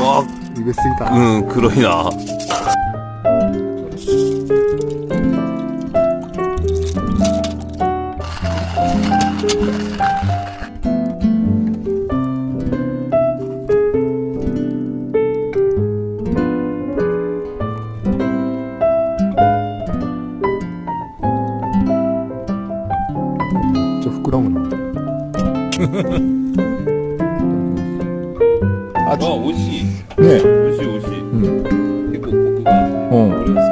우와, 입에 쓰이다. 응, 그러이나. 저 부끄러운. 옷이. 네. 옷이. 응.結構コクがあって、うんこれが好き。